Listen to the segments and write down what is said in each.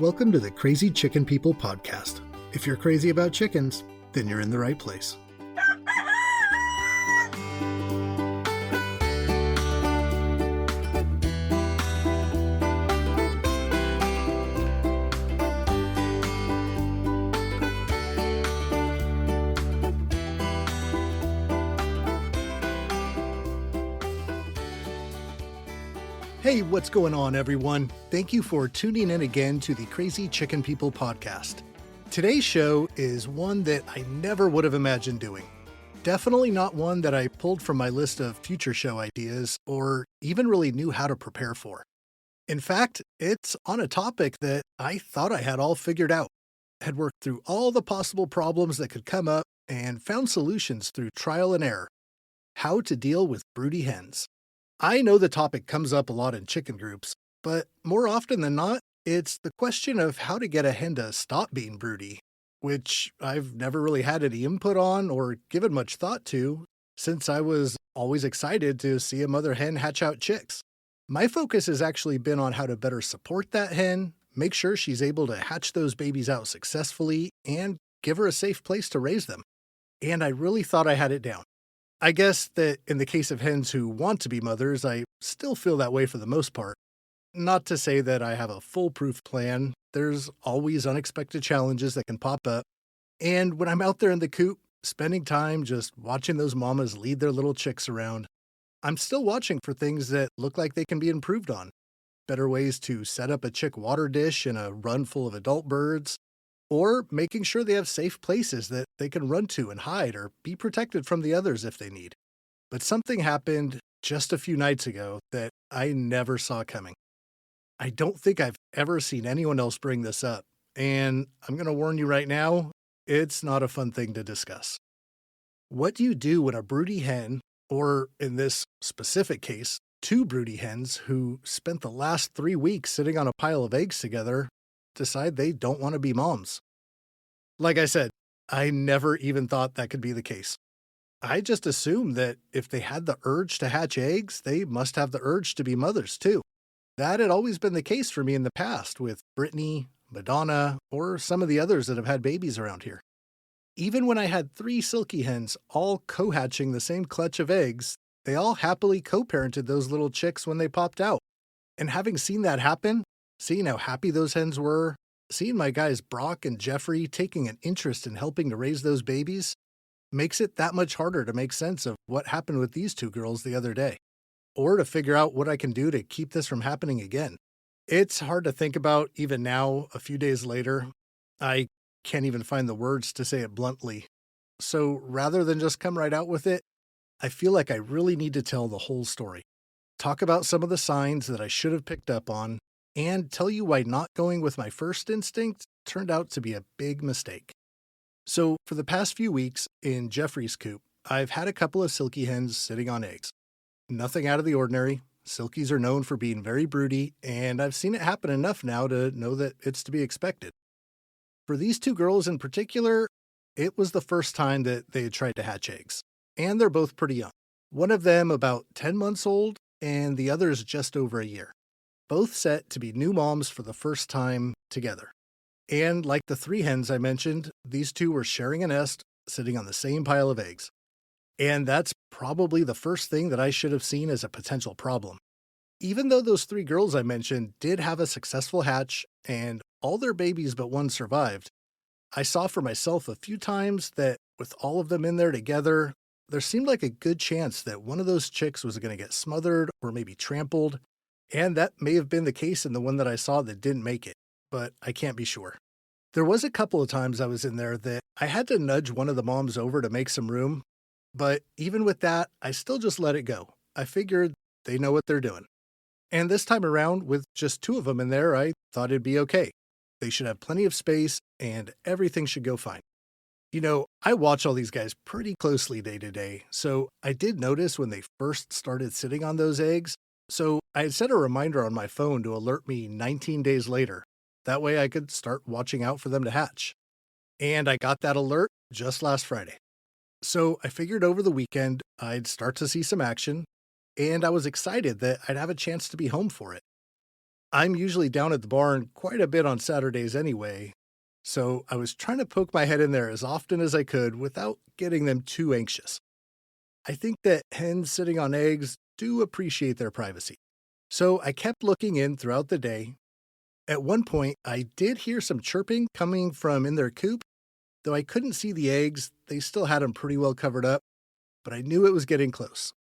Welcome to the Crazy Chicken People podcast. If you're crazy about chickens, then you're in the right place. Hey, what's going on, everyone? Thank you for tuning in again to the Crazy Chicken People podcast. Today's show is one that I never would have imagined doing. Definitely not one that I pulled from my list of future show ideas or even really knew how to prepare for. In fact, it's on a topic that I thought I had all figured out, had worked through all the possible problems that could come up and found solutions through trial and error. How to deal with broody hens. I know the topic comes up a lot in chicken groups, but more often than not, it's the question of how to get a hen to stop being broody, which I've never really had any input on or given much thought to, since I was always excited to see a mother hen hatch out chicks. My focus has actually been on how to better support that hen, make sure she's able to hatch those babies out successfully, and give her a safe place to raise them. And I really thought I had it down. I guess that in the case of hens who want to be mothers, I still feel that way for the most part. Not to say that I have a foolproof plan. There's always unexpected challenges that can pop up. And when I'm out there in the coop, spending time just watching those mamas lead their little chicks around, I'm still watching for things that look like they can be improved on. Better ways to set up a chick water dish in a run full of adult birds, or making sure they have safe places that they can run to and hide or be protected from the others if they need. But something happened just a few nights ago that I never saw coming. I don't think I've ever seen anyone else bring this up, and I'm going to warn you right now, it's not a fun thing to discuss. What do you do when a broody hen, or in this specific case, two broody hens who spent the last 3 weeks sitting on a pile of eggs together, decide they don't want to be moms? Like I said, I never even thought that could be the case. I just assumed that if they had the urge to hatch eggs, they must have the urge to be mothers too. That had always been the case for me in the past with Brittany, Madonna, or some of the others that have had babies around here. Even when I had 3 silky hens all co-hatching the same clutch of eggs, they all happily co-parented those little chicks when they popped out. And having seen that happen, seeing how happy those hens were, seeing my guys Brock and Jeffrey taking an interest in helping to raise those babies, makes it that much harder to make sense of what happened with these 2 girls the other day, or to figure out what I can do to keep this from happening again. It's hard to think about even now, a few days later. I can't even find the words to say it bluntly. So rather than just come right out with it, I feel like I really need to tell the whole story. Talk about some of the signs that I should have picked up on, and tell you why not going with my first instinct turned out to be a big mistake. So for the past few weeks in Jeffrey's coop, I've had a couple of silky hens sitting on eggs. Nothing out of the ordinary. Silkies are known for being very broody, and I've seen it happen enough now to know that it's to be expected. For these 2 girls in particular, it was the first time that they had tried to hatch eggs, and they're both pretty young. One of them about 10 months old, and the other's just over a year. Both set to be new moms for the first time together. And like the 3 hens I mentioned, these 2 were sharing a nest, sitting on the same pile of eggs. And that's probably the first thing that I should have seen as a potential problem. Even though those 3 girls I mentioned did have a successful hatch, and all their babies but one survived, I saw for myself a few times that with all of them in there together, there seemed like a good chance that one of those chicks was going to get smothered or maybe trampled. And that may have been the case in the one that I saw that didn't make it, but I can't be sure. There was a couple of times I was in there that I had to nudge one of the moms over to make some room, but even with that, I still just let it go. I figured they know what they're doing. And this time around, with just 2 of them in there, I thought it'd be okay. They should have plenty of space, and everything should go fine. You know, I watch all these guys pretty closely day to day, so I did notice when they first started sitting on those eggs. So I had set a reminder on my phone to alert me 19 days later. That way I could start watching out for them to hatch. And I got that alert just last Friday. So I figured over the weekend I'd start to see some action, and I was excited that I'd have a chance to be home for it. I'm usually down at the barn quite a bit on Saturdays anyway, so I was trying to poke my head in there as often as I could without getting them too anxious. I think that hens sitting on eggs do appreciate their privacy. So I kept looking in throughout the day. At one point, I did hear some chirping coming from in their coop. Though I couldn't see the eggs, they still had them pretty well covered up, but I knew it was getting close.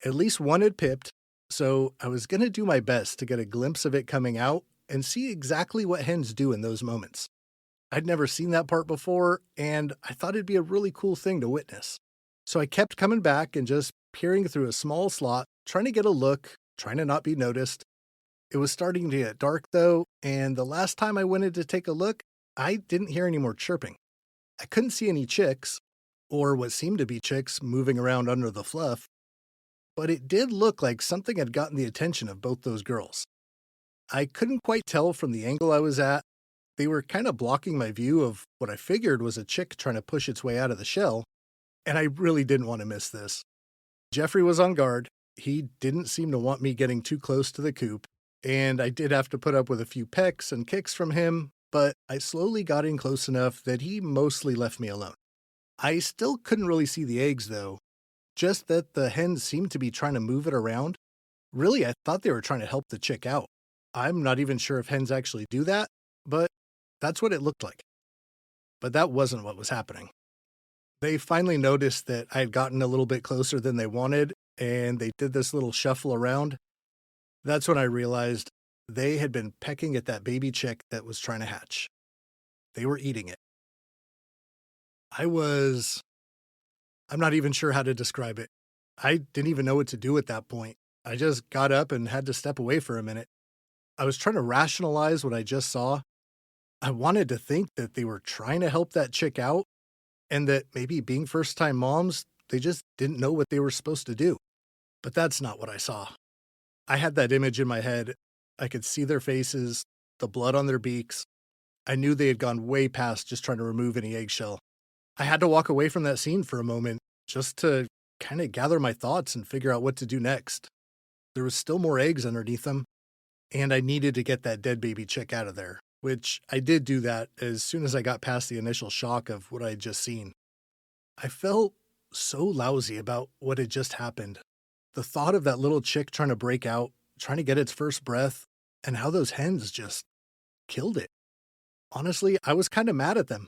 At least one had pipped, so I was going to do my best to get a glimpse of it coming out and see exactly what hens do in those moments. I'd never seen that part before, and I thought it'd be a really cool thing to witness. So I kept coming back and just peering through a small slot, trying to get a look, trying to not be noticed. It was starting to get dark though, and the last time I went in to take a look, I didn't hear any more chirping. I couldn't see any chicks, or what seemed to be chicks moving around under the fluff, but it did look like something had gotten the attention of both those girls. I couldn't quite tell from the angle I was at. They were kind of blocking my view of what I figured was a chick trying to push its way out of the shell, and I really didn't want to miss this. Jeffrey was on guard. He didn't seem to want me getting too close to the coop, and I did have to put up with a few pecks and kicks from him, but I slowly got in close enough that he mostly left me alone. I still couldn't really see the eggs, though, just that the hens seemed to be trying to move it around. Really, I thought they were trying to help the chick out. I'm not even sure if hens actually do that, but that's what it looked like. But that wasn't what was happening. They finally noticed that I had gotten a little bit closer than they wanted, and they did this little shuffle around. That's when I realized they had been pecking at that baby chick that was trying to hatch. They were eating it. I'm not even sure how to describe it. I didn't even know what to do at that point. I just got up and had to step away for a minute. I was trying to rationalize what I just saw. I wanted to think that they were trying to help that chick out, and that maybe being first-time moms, they just didn't know what they were supposed to do. But that's not what I saw. I had that image in my head. I could see their faces, the blood on their beaks. I knew they had gone way past just trying to remove any eggshell. I had to walk away from that scene for a moment just to kind of gather my thoughts and figure out what to do next. There was still more eggs underneath them, and I needed to get that dead baby chick out of there, which I did do that as soon as I got past the initial shock of what I had just seen. I felt so lousy about what had just happened. The thought of that little chick trying to break out, trying to get its first breath, and how those hens just killed it. Honestly, I was kind of mad at them.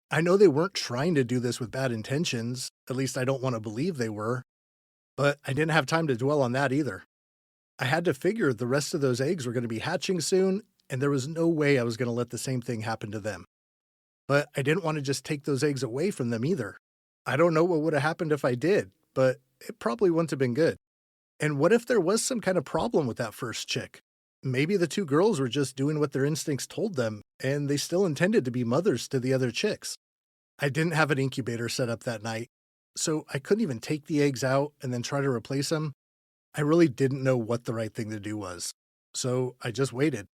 I know they weren't trying to do this with bad intentions, at least I don't want to believe they were, but I didn't have time to dwell on that either. I had to figure the rest of those eggs were going to be hatching soon, and there was no way I was going to let the same thing happen to them. But I didn't want to just take those eggs away from them either. I don't know what would have happened if I did, but it probably wouldn't have been good. And what if there was some kind of problem with that first chick? Maybe the two girls were just doing what their instincts told them, and they still intended to be mothers to the other chicks. I didn't have an incubator set up that night, so I couldn't even take the eggs out and then try to replace them. I really didn't know what the right thing to do was, so I just waited.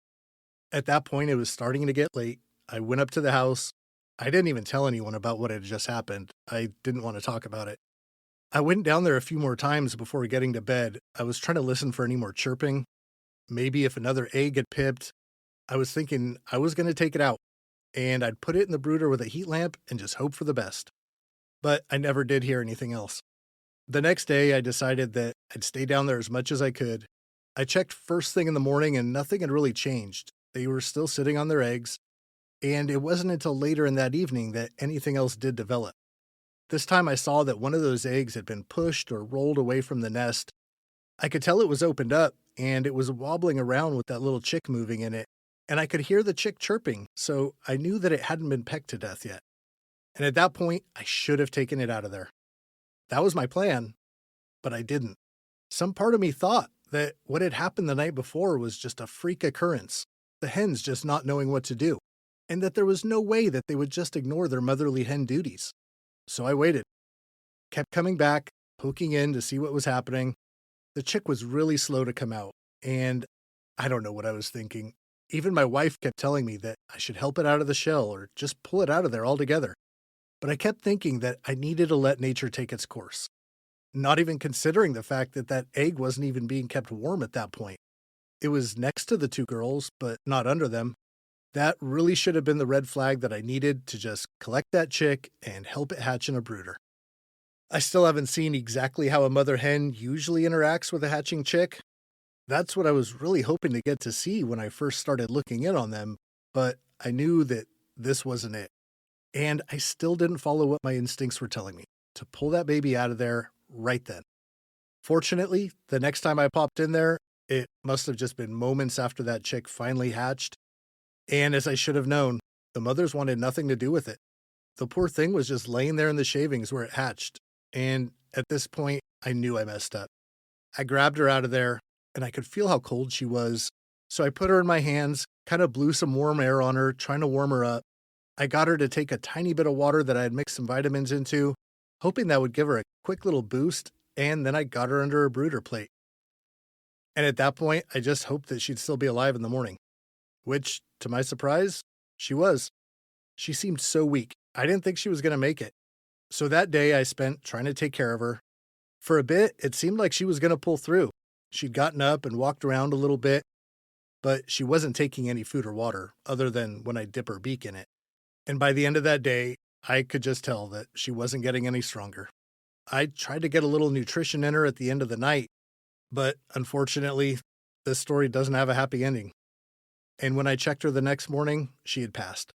At that point, it was starting to get late. I went up to the house. I didn't even tell anyone about what had just happened. I didn't want to talk about it. I went down there a few more times before getting to bed. I was trying to listen for any more chirping. Maybe if another egg had pipped. I was thinking I was going to take it out, and I'd put it in the brooder with a heat lamp and just hope for the best. But I never did hear anything else. The next day, I decided that I'd stay down there as much as I could. I checked first thing in the morning, and nothing had really changed. They were still sitting on their eggs, and it wasn't until later in that evening that anything else did develop. This time I saw that one of those eggs had been pushed or rolled away from the nest. I could tell it was opened up, and it was wobbling around with that little chick moving in it, and I could hear the chick chirping, so I knew that it hadn't been pecked to death yet. And at that point, I should have taken it out of there. That was my plan, but I didn't. Some part of me thought that what had happened the night before was just a freak occurrence, the hens just not knowing what to do, and that there was no way that they would just ignore their motherly hen duties. So I waited, kept coming back, poking in to see what was happening. The chick was really slow to come out, and I don't know what I was thinking. Even my wife kept telling me that I should help it out of the shell or just pull it out of there altogether. But I kept thinking that I needed to let nature take its course, not even considering the fact that that egg wasn't even being kept warm at that point. It was next to the two girls, but not under them. That really should have been the red flag that I needed to just collect that chick and help it hatch in a brooder. I still haven't seen exactly how a mother hen usually interacts with a hatching chick. That's what I was really hoping to get to see when I first started looking in on them, but I knew that this wasn't it. And I still didn't follow what my instincts were telling me to pull that baby out of there right then. Fortunately, the next time I popped in there, it must have just been moments after that chick finally hatched. And as I should have known, the mothers wanted nothing to do with it. The poor thing was just laying there in the shavings where it hatched. And at this point, I knew I messed up. I grabbed her out of there, and I could feel how cold she was. So I put her in my hands, kind of blew some warm air on her, trying to warm her up. I got her to take a tiny bit of water that I had mixed some vitamins into, hoping that would give her a quick little boost, and then I got her under a brooder plate. And at that point, I just hoped that she'd still be alive in the morning, which, to my surprise, she was. She seemed so weak. I didn't think she was going to make it. So that day I spent trying to take care of her. For a bit, it seemed like she was going to pull through. She'd gotten up and walked around a little bit, but she wasn't taking any food or water other than when I dip her beak in it. And by the end of that day, I could just tell that she wasn't getting any stronger. I tried to get a little nutrition in her at the end of the night, but unfortunately, this story doesn't have a happy ending. And when I checked her the next morning, she had passed.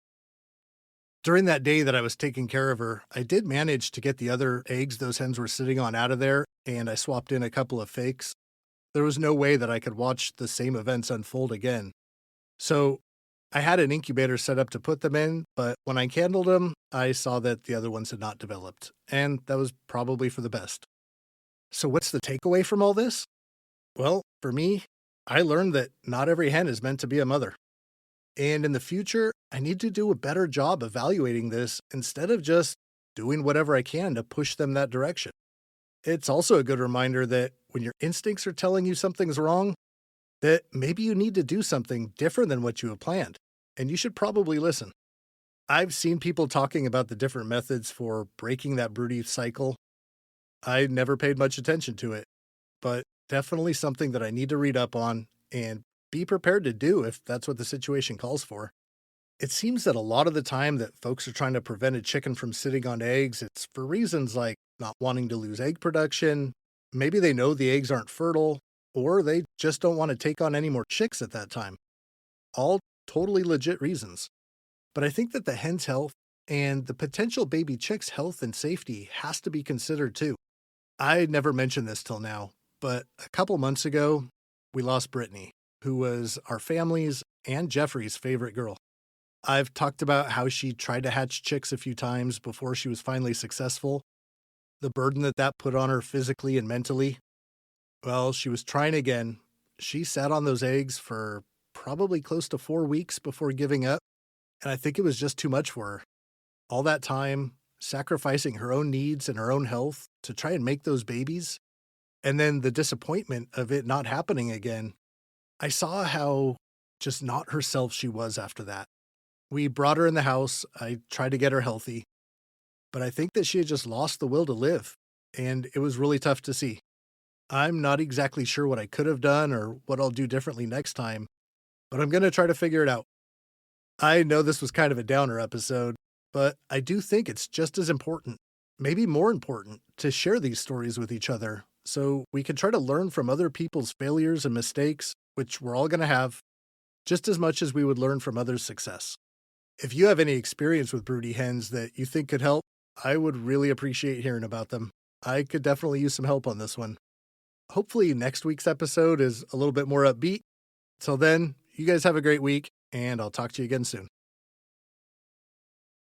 During that day that I was taking care of her, I did manage to get the other eggs those hens were sitting on out of there, and I swapped in a couple of fakes. There was no way that I could watch the same events unfold again. So I had an incubator set up to put them in, but when I candled them, I saw that the other ones had not developed, and that was probably for the best. So what's the takeaway from all this? Well, for me, I learned that not every hen is meant to be a mother. And in the future, I need to do a better job evaluating this instead of just doing whatever I can to push them that direction. It's also a good reminder that when your instincts are telling you something's wrong, that maybe you need to do something different than what you have planned, and you should probably listen. I've seen people talking about the different methods for breaking that broody cycle. I never paid much attention to it, but definitely something that I need to read up on and be prepared to do if that's what the situation calls for. It seems that a lot of the time that folks are trying to prevent a chicken from sitting on eggs, it's for reasons like not wanting to lose egg production, maybe they know the eggs aren't fertile, or they just don't want to take on any more chicks at that time. All totally legit reasons. But I think that the hen's health and the potential baby chick's health and safety has to be considered too. I never mentioned this till now, but a couple months ago, we lost Brittany, who was our family's and Jeffrey's favorite girl. I've talked about how she tried to hatch chicks a few times before she was finally successful, the burden that that put on her physically and mentally. Well, she was trying again. She sat on those eggs for probably close to 4 weeks before giving up, and I think it was just too much for her. All that time, sacrificing her own needs and her own health to try and make those babies, and then the disappointment of it not happening again. I saw how just not herself she was after that. We brought her in the house. I tried to get her healthy, but I think that she had just lost the will to live, and it was really tough to see. I'm not exactly sure what I could have done or what I'll do differently next time, but I'm going to try to figure it out. I know this was kind of a downer episode, but I do think it's just as important, maybe more important, to share these stories with each other so we can try to learn from other people's failures and mistakes, which we're all going to have, just as much as we would learn from others' success. If you have any experience with broody hens that you think could help, I would really appreciate hearing about them. I could definitely use some help on this one. Hopefully next week's episode is a little bit more upbeat. Till then, you guys have a great week, and I'll talk to you again soon.